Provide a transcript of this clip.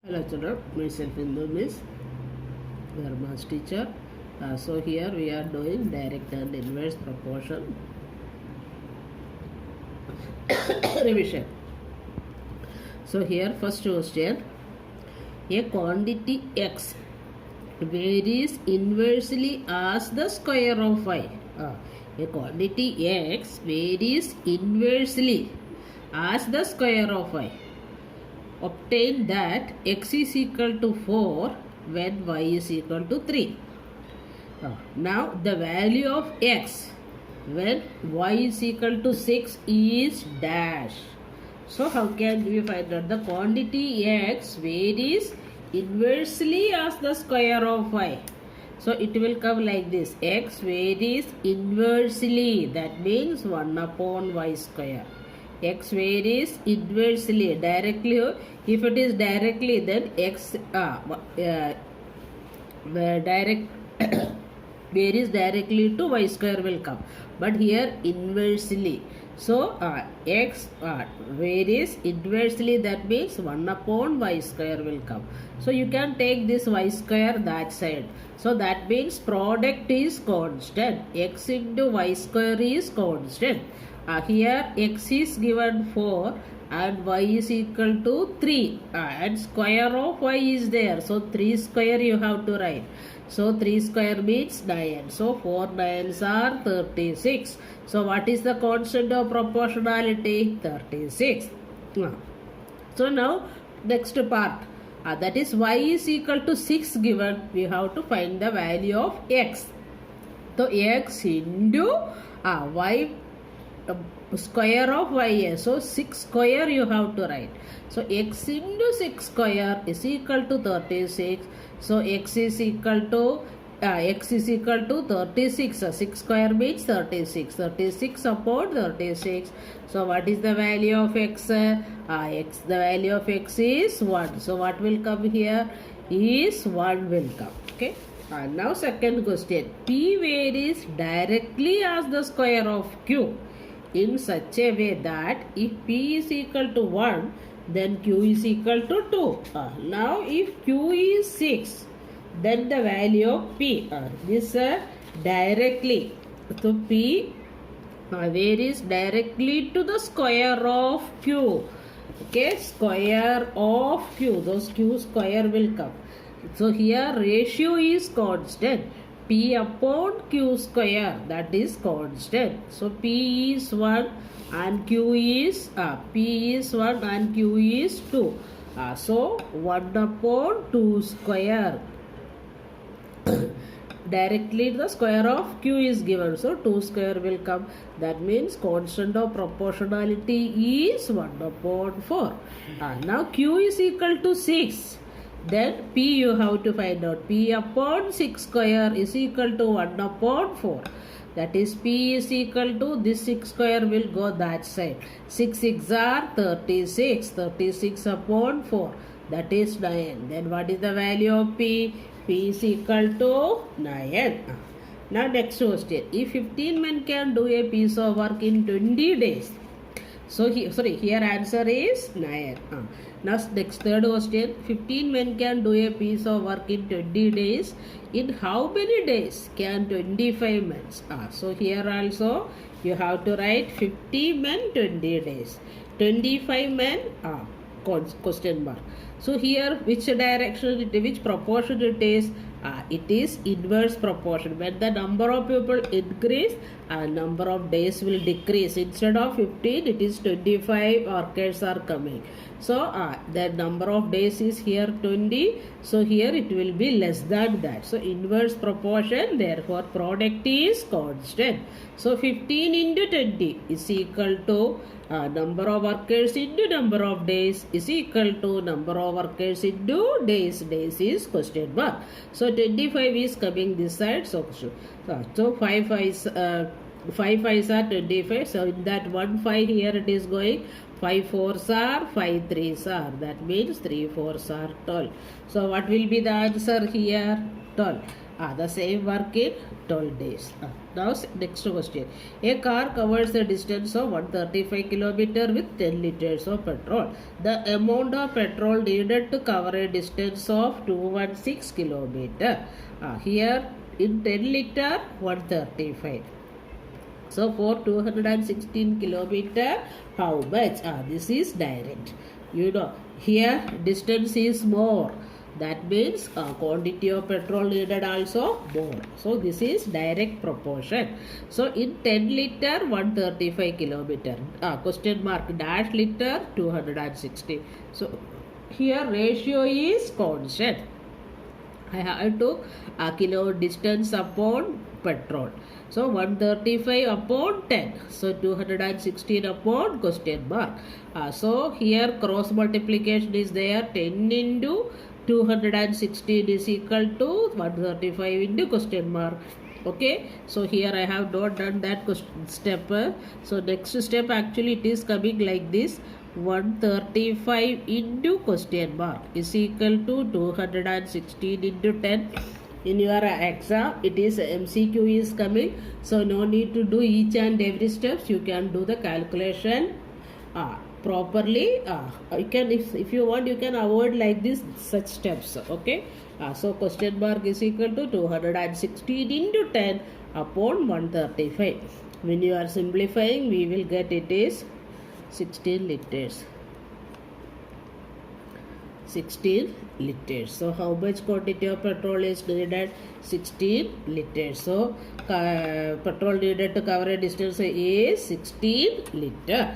Hello children, myself Hindu Miss, your maths teacher. So here we are doing direct and inverse proportion revision. So here first question, a quantity x varies inversely as the square of y. A quantity x varies inversely as the square of y. Obtain that x is equal to 4 when y is equal to 3. Now the value of x when y is equal to 6 is dash. So how can we find out? The quantity x varies inversely as the square of y. So it will come like this. X varies inversely. That means 1 upon y square. X varies inversely. Directly, if it is directly, then x direct varies directly to y square will come. But here inversely. So x varies inversely, that means 1 upon y square will come. So you can take this y square that side. So that means product is constant. X into y square is constant. Here x is given 4 and y is equal to 3 and square of y is there. So 3 square you have to write. So 3 square means 9. So 4 9s are 36. So what is the constant of proportionality? 36. So now next part. That is y is equal to 6 given. We have to find the value of x. So x into y square of y. So 6 square you have to write. So x into 6 square is equal to 36. So x is equal to 36. 6 square means 36. 36 upon 36. So what is the value of x? The value of x is 1. So what will come here? Is 1 will come. Okay. Now second question. P varies directly as the square of q in such a way that if p is equal to 1, then q is equal to 2. Now if q is 6, then the value of p this directly. So p varies directly to the square of q. Okay, square of q. Those q square will come. So here ratio is constant. P upon q square, that is constant. So P is 1 and Q is P is 1 and Q is 2. So 1 upon 2 square. Directly the square of q is given. So 2 square will come. That means constant of proportionality is 1 upon 4. Now q is equal to 6. Then p you have to find out. P upon 6 square is equal to 1 upon 4. That is p is equal to this 6 square will go that side. 6 6 are 36. 36 upon 4. That is 9. Then what is the value of p? P is equal to 9. Now next question. If 15 men can do a piece of work in 20 days. So here answer is 9. Now next third question. 15 men can do a piece of work in 20 days. In how many days can 25 men? So here also you have to write 50 men 20 days. 25 men question mark. So here which direction, which proportion it is? It is inverse proportion. When the number of people increase, number of days will decrease. Instead of 15, it is 25 workers are coming. So the number of days is here 20. So here it will be less than that. So inverse proportion, therefore product is constant. So 15 into 20 is equal to number of workers into number of days is equal to number of workers into days. Days is question mark. So 25 is coming this side. So 5 5s are 25. So in that 1 5 here it is going. 5 4s are 5 3s are. That means 3 4s are 12. So what will be the answer here? 12. The same work in 12 days. Now next question. A car covers a distance of 135 km with 10 liters of petrol. The amount of petrol needed to cover a distance of 216 km. Here in 10 liter 135. So for 216 kilometer, how much? This is direct. You know, here distance is more. That means quantity of petrol needed also more. So this is direct proportion. So in 10 liter 135 kilometer. Question mark dash liter 260. So here ratio is constant. I took a kilo distance upon petrol. So 135 upon 10. So 216 upon question mark. So here cross multiplication is there. 10 into 216 is equal to 135 into question mark. Okay. So here I have not done that step. So next step actually it is coming like this. 135 into question mark is equal to 216 into 10. In your exam it is MCQ is coming, so no need to do each and every steps. You can do the calculation properly. You can, if you want, you can avoid like this such steps. Okay. So question mark is equal to 216 into 10 upon 135. When you are simplifying, we will get it is 16 liters. 16 liters. So how much quantity of petrol is needed? 16 liters. So petrol needed to cover a distance is 16 liter.